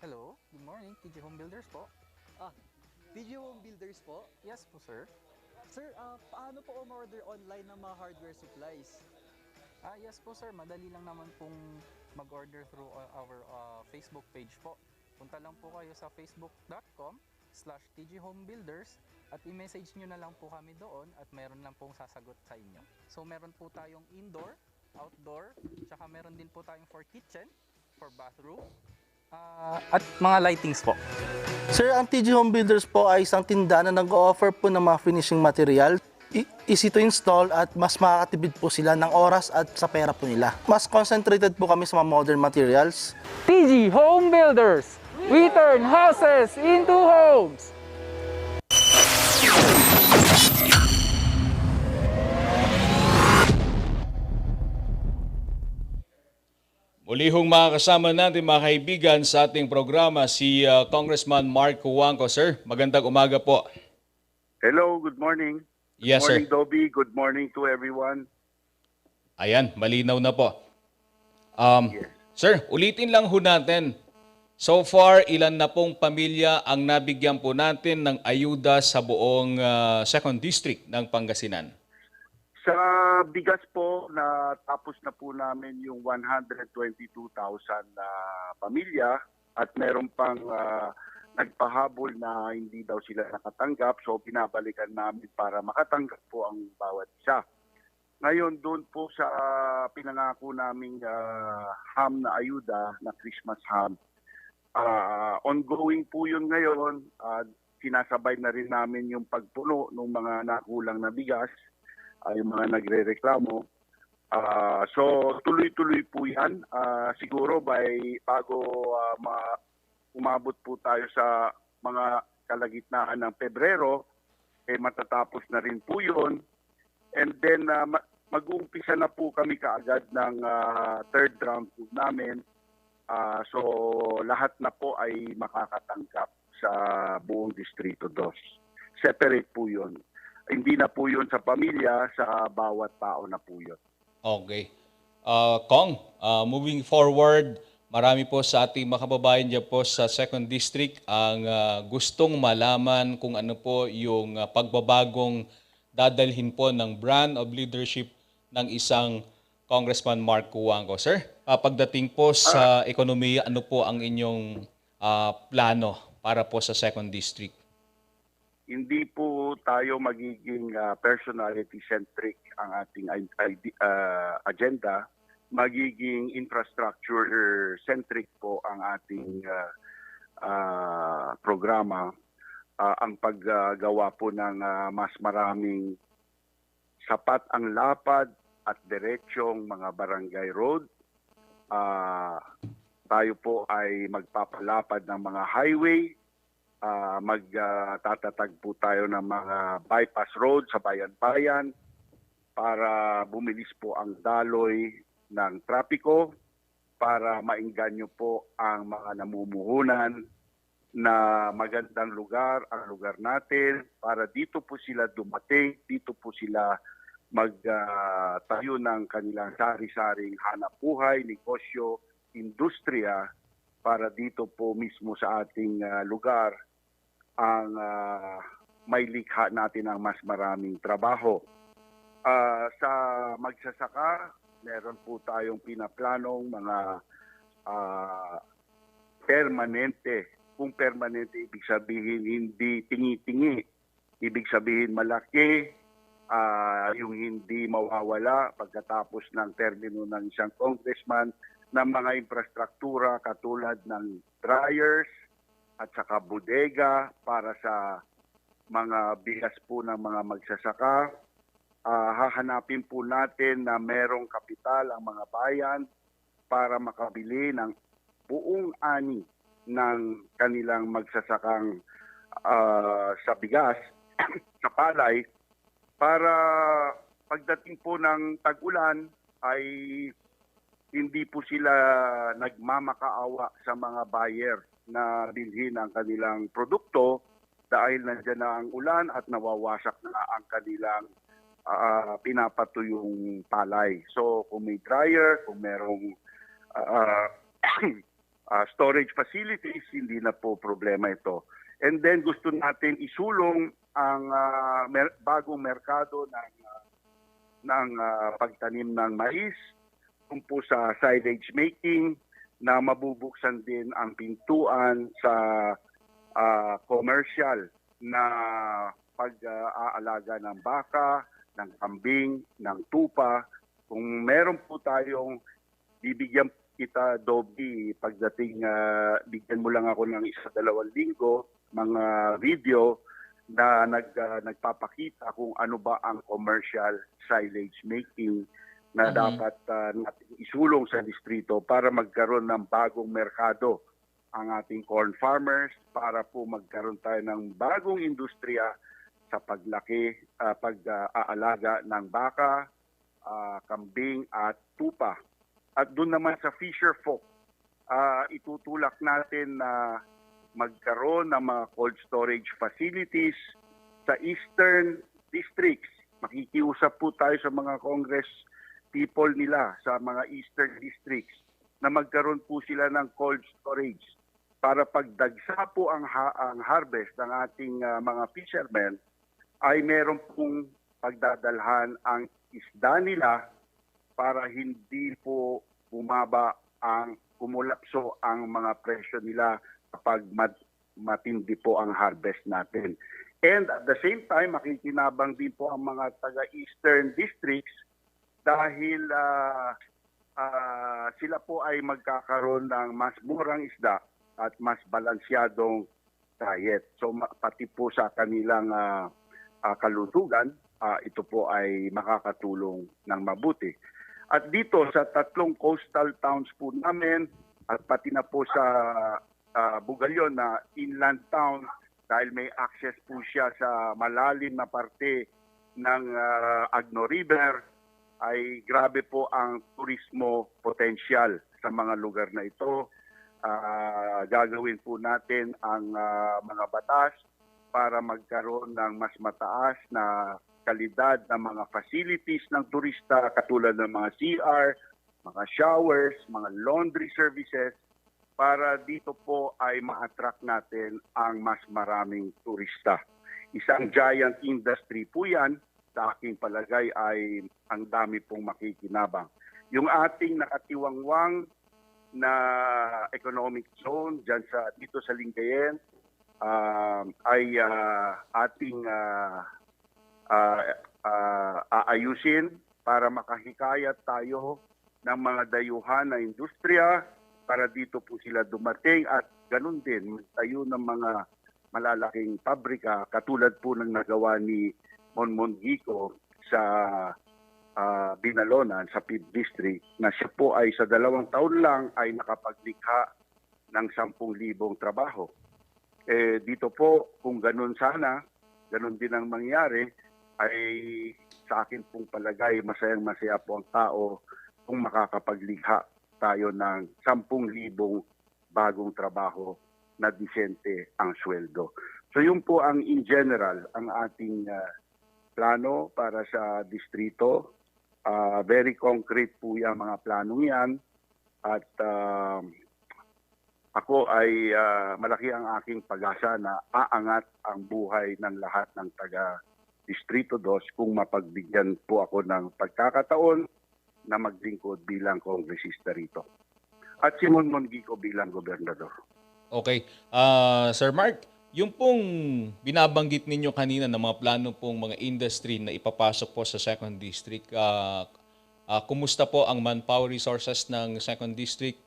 Hello, good morning. TG Home Builders po. TG Home Builders po? Yes po, sir. Sir, paano po umorder online ng mga hardware supplies? Yes po, sir. Madali lang naman pong mag-order through our Facebook page po. Punta lang po kayo sa facebook.com/tghomebuilders at i-message nyo na lang po kami doon at meron lang pong sasagot sa inyo. So meron po tayong indoor, outdoor, tsaka meron din po tayong for kitchen, for bathroom, at mga lightings po. Sir, ang TG Home Builders po ay isang tindahan na nag-o-offer po ng mga finishing material. Easy to install at mas makakatipid po sila ng oras at sa pera po nila. Mas concentrated po kami sa mga modern materials. TG Home Builders. We turn houses into homes. Ulihong makakasama natin mga kaibigan sa ating programa si Congressman Mark Juangco. Sir, magandang umaga po. Hello, good morning. Yes, Good morning, sir. Dobby. Good morning to everyone. Ayan, malinaw na po. Sir, ulitin lang ho natin. So far, ilan na pong pamilya ang nabigyan po natin ng ayuda sa buong 2nd District ng Pangasinan? Sa bigas po, natapos na po namin yung 122,000 na pamilya at meron pang nagpahabol na hindi daw sila nakatanggap. So, binabalikan namin para makatanggap po ang bawat isa. Ngayon, doon po sa pinangako naming ham na ayuda, na Christmas ham, ongoing po yun ngayon. Sinasabay na rin namin yung pagpuno ng mga nakulang na bigas, yung mga nagre-reklamo. So, tuloy-tuloy po yan. Siguro bago umabot po tayo sa mga kalagitnaan ng Pebrero, matatapos na rin po yun. And then, mag-uumpisa na po kami kaagad ng third round po namin. So, lahat na po ay makakatanggap sa buong Distrito 2. Separate po yun. Hindi na po yun sa pamilya, sa bawat tao na po yun. Okay. Kong, moving forward, marami po sa ating mga kababayan dyan po sa 2nd District ang gustong malaman kung ano po yung pagbabagong dadalhin po ng brand of leadership ng isang Congressman Mark Juangco. Sir, pagdating po sa ekonomiya, ano po ang inyong plano para po sa 2nd District? Hindi po tayo magiging personality-centric ang ating agenda. Magiging infrastructure-centric po ang ating programa. Ang paggawa po ng mas maraming sapat ang lapad at diretsong mga barangay road. Tayo po ay magpapalapad ng mga highway. Magtatatag po tayo ng mga bypass road sa bayan-bayan para bumilis po ang daloy ng trapiko, para maingganyo po ang mga namumuhunan na magandang lugar ang lugar natin, para dito po sila dumating, dito po sila magtayo ng kanilang sari-saring hanapbuhay, negosyo, industriya, para dito po mismo sa ating lugar ang may likha natin ng mas maraming trabaho. Sa magsasaka, meron po tayong pinaplanong mga permanente. Kung permanente, ibig sabihin hindi tingi-tingi. Ibig sabihin malaki, yung hindi mawawala pagkatapos ng termino ng isang congressman, ng mga infrastruktura katulad ng dryers at saka bodega para sa mga bigas po ng mga magsasaka. Hahanapin po natin na merong kapital ang mga bayan para makabili ng buong ani ng kanilang magsasakang sa bigas, sa palay, para pagdating po ng tag-ulan ay hindi po sila nagmamakaawa sa mga buyer na bilhin ang kanilang produkto dahil nandiyan na ang ulan at nawawasak na ang kanilang pinapatuyong palay. So kung may dryer, kung merong storage facilities, hindi na po problema ito. And then gusto natin isulong ang bagong merkado ng pagtanim ng mais, kung po sa silage making, na mabubuksan din ang pintuan sa commercial na pag-aalaga ng baka, ng kambing, ng tupa. Kung meron po tayong bibigyan kita, Dobby, pagdating bigyan mo lang ako ng 1-2 linggo, mga video na nagpapakita kung ano ba ang commercial silage making na dapat natin isulong sa distrito para magkaroon ng bagong merkado ang ating corn farmers, para po magkaroon tayo ng bagong industriya sa paglaki, pag-aalaga ng baka, kambing at tupa. At doon naman sa fisher folk, itutulak natin na magkaroon ng mga cold storage facilities sa eastern districts. Makikiusap po tayo sa mga Congress people nila sa mga eastern districts na magkaroon po sila ng cold storage para pagdagsa po ang harvest ng ating mga fishermen ay meron pong pagdadalhan ang isda nila para hindi po bumaba kumulapso ang mga presyo nila kapag matindi po ang harvest natin. And at the same time, makikinabang din po ang mga taga-eastern districts dahil sila po ay magkakaroon ng mas murang isda at mas balansyadong diet. So pati po sa kanilang kalusugan, ito po ay makakatulong ng mabuti. At dito sa 3 coastal towns po namin at pati na po sa Bugalyon na inland town dahil may access po siya sa malalim na parte ng Agno River, ay grabe po ang turismo potential sa mga lugar na ito. Gagawin po natin ang mga batas para magkaroon ng mas mataas na kalidad ng mga facilities ng turista katulad ng mga CR, mga showers, mga laundry services para dito po ay ma-attract natin ang mas maraming turista. Isang giant industry po yan. Sa aking palagay ay ang dami pong makikinabang. Yung ating nakatiwangwang na economic zone dito sa Lingayen ay ating aayusin para makahikayat tayo ng mga dayuhan na industriya para dito po sila dumating at ganun din tayo ng mga malalaking pabrika katulad po ng nagawa ni Monmon Gico sa Binalonan sa PIB District na siya po ay sa 2 taon lang ay nakapaglikha ng 10,000 trabaho. Dito po kung ganun sana, ganun din ang mangyari, ay sa akin pong palagay masayang-masaya po ang tao kung makakapaglikha tayo ng 10,000 bagong trabaho na disente ang sweldo. So yun po ang in general ang ating plano para sa distrito. Very concrete po yung mga planong yan at ako ay malaki ang aking pag-asa na aangat ang buhay ng lahat ng taga Distrito 2 kung mapagbigyan po ako ng pagkakataon na maglingkod bilang kongresista rito. At si Monmon Gico bilang gobernador. Okay. Sir Mark, yung pong binabanggit ninyo kanina ng mga plano pong mga industry na ipapasok po sa 2nd District, kumusta po ang manpower resources ng 2nd District?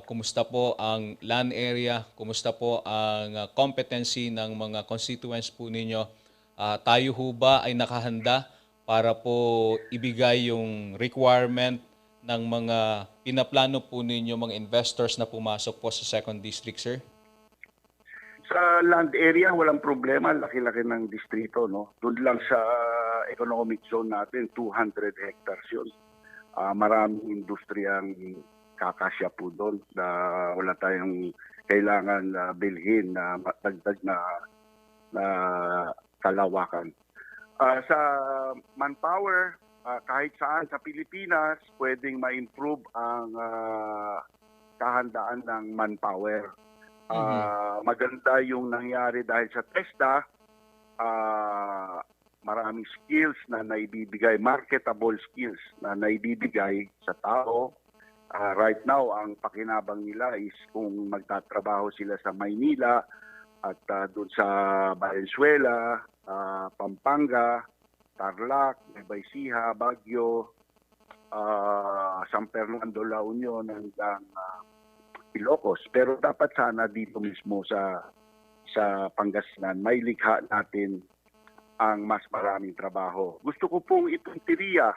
Kumusta po ang land area? Kumusta po ang competency ng mga constituents po ninyo? Tayo ho ba ay nakahanda para po ibigay yung requirement ng mga pinaplano po ninyo mga investors na pumasok po sa 2nd District, sir? Sa land area, walang problema. Laki-laki ng distrito, no? Doon lang sa economic zone natin, 200 hectares yun. Maraming industriyang kakasya po doon na wala tayong kailangan bilhin na dagdag na kalawakan. Sa manpower, kahit saan sa Pilipinas, pwedeng ma-improve ang kahandaan ng manpower. Maganda yung nangyari dahil sa TESDA, maraming skills na naibibigay, marketable skills na naibibigay sa tao. Right now, ang pakinabang nila is kung magtatrabaho sila sa Maynila at doon sa Valenzuela, Pampanga, Tarlac, Nueva Ecija, Baguio, San Fernando, La Union, hanggang Ilocos. Pero dapat sana dito mismo sa Pangasinan, may likha natin ang mas maraming trabaho. Gusto ko pong ituntiriya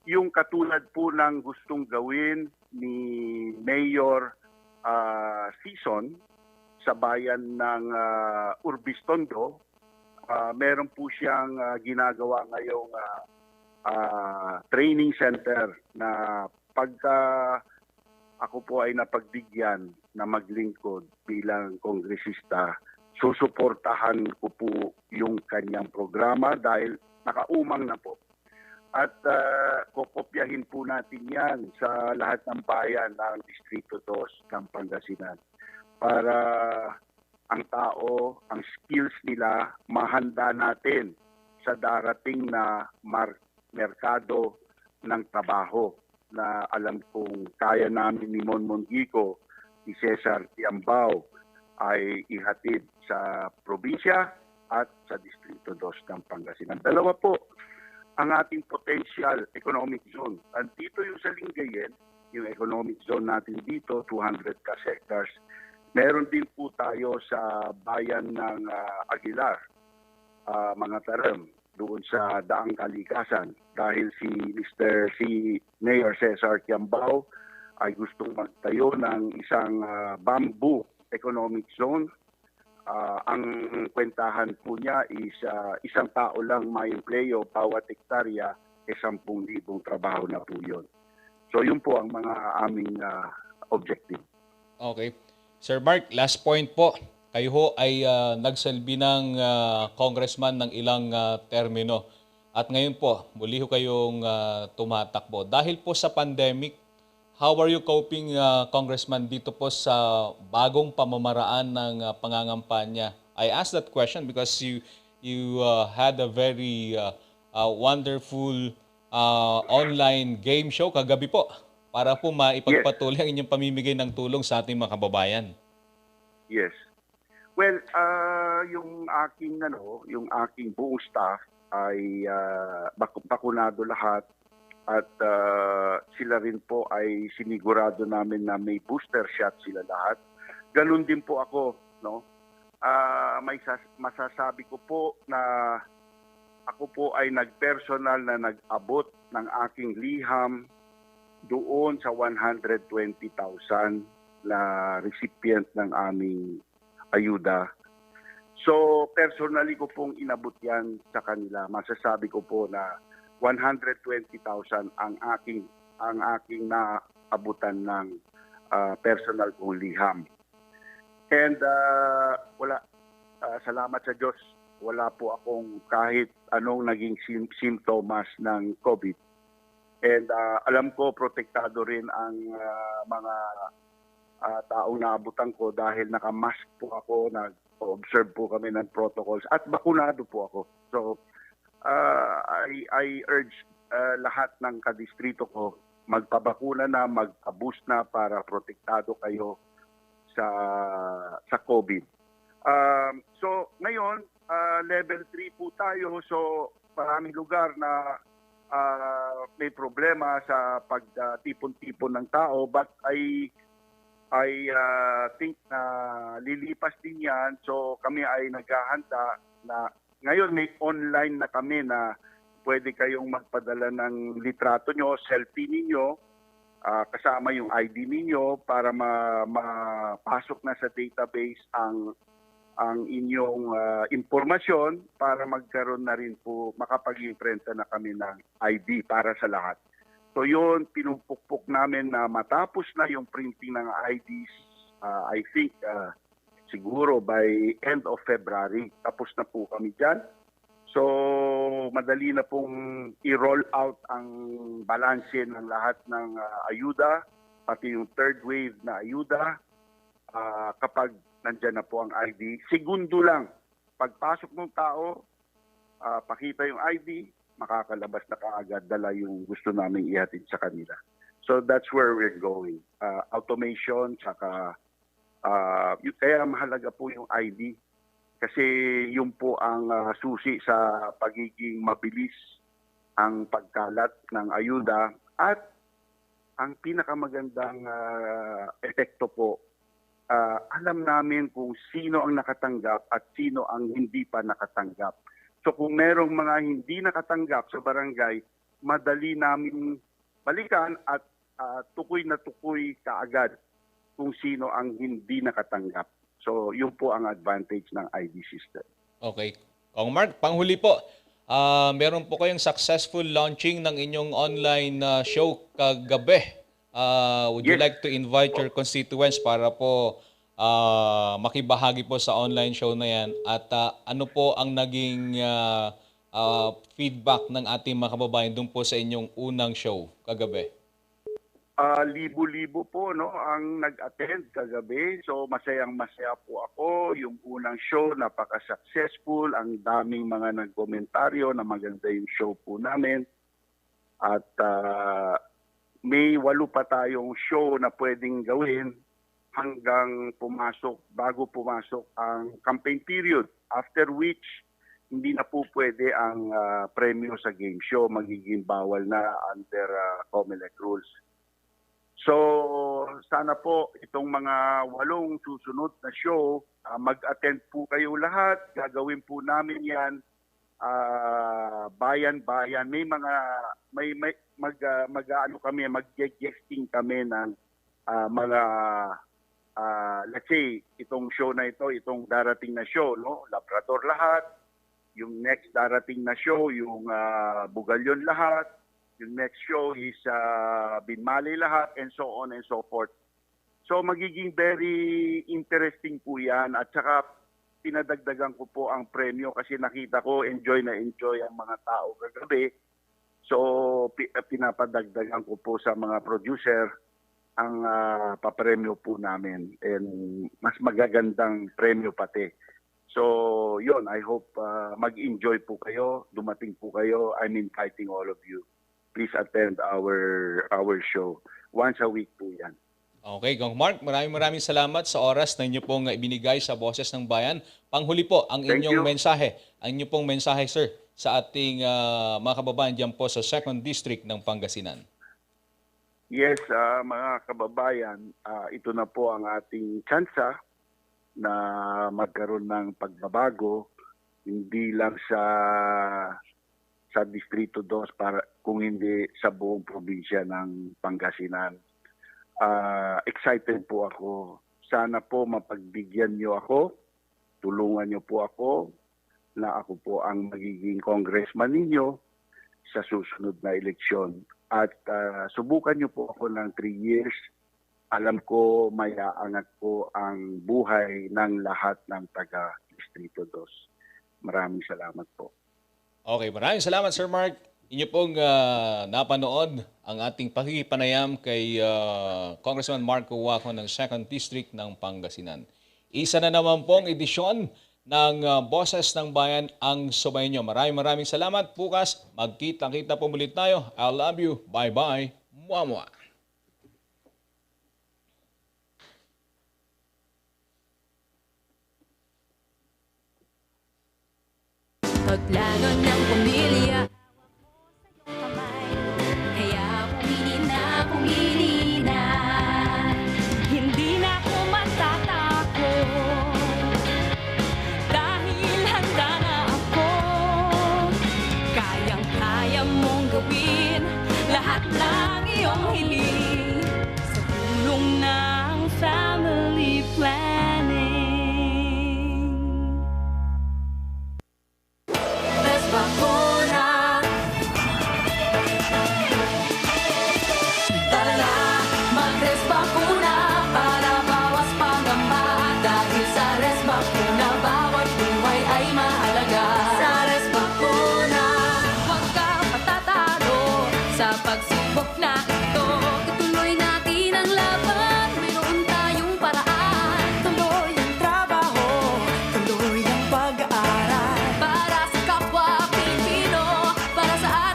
yung katulad po ng gustong gawin ni Mayor Sison sa bayan ng Urbistondo. Meron po siyang ginagawa ngayong training center na pagka ako po ay napagbigyan na maglingkod bilang kongresista, susuportahan ko po yung kanyang programa dahil nakaumang na po. At kokopyahin po natin yan sa lahat ng bayan ng Distrito 2 ng Pangasinan para ang tao, ang skills nila, mahanda natin sa darating na merkado ng trabaho na alam kong kaya namin ni Monmon Gico, ni Cesar Tiambao ay ihatid sa probinsya at sa Distrito 2 ng Pangasinan. Dalawa po ang ating potential economic zone. Andito yung sa Lingayen, yung economic zone natin dito, 200 hectares. Meron din po tayo sa bayan ng Aguilar, mga taram, doon sa Daang Kalikasan. Dahil si Mayor Cesar Tiambao ay gustong magtayo ng isang bamboo economic zone. Ang kwentahan po niya is isang tao lang may empleyo bawat hektarya, 10,000 trabaho na po yun. So yun po ang mga aming objective. Okay. Sir Mark, last point po. Kayo ho ay nagsalbi ng congressman ng ilang termino. At ngayon po, muli ho kayong tumatakbo. Dahil po sa pandemic, how are you coping, Congressman, dito po sa bagong pamamaraan ng pangangampanya? I asked that question because you had a very wonderful online game show kagabi po para po maipagpatuloy ang inyong pamimigay ng tulong sa ating mga kababayan. Yes. Well, yung aking buong staff ay bakunado lahat. At sila rin po ay sinigurado namin na may booster shot sila lahat. Ganun din po ako, no? Masasabi ko po na ako po ay nagpersonal na nag-abot ng aking liham doon sa 120,000 na recipient ng aming ayuda. So, personally ko pong inabot yan sa kanila. Masasabi ko po na 120,000 ang aking naabutan ng personal kong liham. And salamat sa Diyos, wala po akong kahit anong naging simptomas ng COVID. And alam ko protektado rin ang mga taong naabutan ko dahil naka-mask po ako, nag-observe po kami ng protocols at bakunado po ako. So, I urge lahat ng kadistrito ko magpabakuna na, magpa-boost na para protektado kayo sa COVID. So ngayon, level 3 po tayo. So maraming lugar na may problema sa pagtipon-tipon ng tao, but I think na lilipas din yan. So kami ay naghahanda na ngayon may online na kami na pwede kayong magpadala ng litrato nyo, selfie ninyo, kasama yung ID ninyo para mapasok na sa database ang inyong impormasyon para magkaroon na rin po, makapag-imprenta na kami ng ID para sa lahat. So yun, pinumpukpok namin na matapos na yung printing ng IDs, I think siguro by end of February, tapos na po kami dyan. So, madali na pong i-roll out ang balanse ng lahat ng ayuda, pati yung third wave na ayuda, kapag nandyan na po ang ID. Segundo lang, pagpasok ng tao, pakita yung ID, makakalabas na kaagad, dala yung gusto namin ihatid sa kanila. So, that's where we're going. Automation, saka kaya mahalaga po yung ID kasi yun po ang susi sa pagiging mabilis ang pagkalat ng ayuda at ang pinakamagandang epekto po, alam namin kung sino ang nakatanggap at sino ang hindi pa nakatanggap. So kung merong mga hindi nakatanggap sa barangay, madali namin balikan at tukoy na tukoy kaagad kung sino ang hindi nakatanggap. So, yun po ang advantage ng ID system. Okay. Kong Mark, panghuli po, meron po kayong successful launching ng inyong online show kagabi. Would you like to invite your constituents para po makibahagi po sa online show na yan? At ano po ang naging feedback ng ating mga kababayan doon po sa inyong unang show kagabi? Libo-libo po ang nag-attend kagabi. So masayang-masaya po ako. Yung unang show, napaka-successful. Ang daming mga nagkomentaryo na maganda yung show po namin. At may 8 pa tayong show na pwedeng gawin hanggang bago pumasok ang campaign period. After which, hindi na po pwede ang premyo sa game show. Magiging bawal na under COMELEC rules. So, sana po itong mga 8 susunod na show, mag-attend po kayo lahat. Gagawin po namin yan bayan-bayan. May mga mag-guesting kami ng mga let's say itong show na ito, itong darating na show, Labrador lahat. Yung next darating na show, yung Bugalyon lahat. Yung next show is Binmali lahat, and so on and so forth. So magiging very interesting po yan. At saka pinadagdagan ko po ang premyo kasi nakita ko enjoy ang mga tao kagabi. So pinapadagdagan ko po sa mga producer ang papremyo po namin. And mas magagandang premyo pati. So yun, I hope mag-enjoy po kayo, dumating po kayo. I'm inviting all of you. Please attend our show. Once a week po yan. Okay, Gong Mark, maraming salamat sa oras na inyo pong ibinigay sa Boses ng Bayan. Panghuli po, ang inyong mensahe. Ang inyong pong mensahe, sir, sa ating mga kababayan dyan po sa 2nd District ng Pangasinan. Yes, mga kababayan, ito na po ang ating tsansa na magkaroon ng pagbabago, hindi lang sa Distrito 2 kung hindi sa buong probinsya ng Pangasinan. Excited po ako. Sana po mapagbigyan niyo ako, tulungan niyo po ako na ako po ang magiging congressman ninyo sa susunod na eleksyon. At subukan niyo po ako ng 3 years. Alam ko mayaangat po ang buhay ng lahat ng taga Distrito 2. Maraming salamat po. Okay, maraming salamat, Sir Mark. Inyo pong napanood ang ating pakikipanayam kay Congressman Marco Huaco ng 2nd District ng Pangasinan. Isa na naman pong edisyon ng Boses ng Bayan ang subayin nyo. Maraming salamat. Bukas, magkita-kita po muli tayo. I love you. Bye-bye. Mua-mua. Paglanon ng pamilya, kaya pumili na. Hindi na ako matatakot, dahil handa na ako. Kayang-kaya mong gawin lahat ng iyong hiling sa tulong ng family planning. Bakuna. Tara na, mag-Res Bakuna para bawas pangamba. Dahil sa Res Bakuna, bawat buhay ay mahalaga. Sa Res Bakuna, huwag ka matatalo sa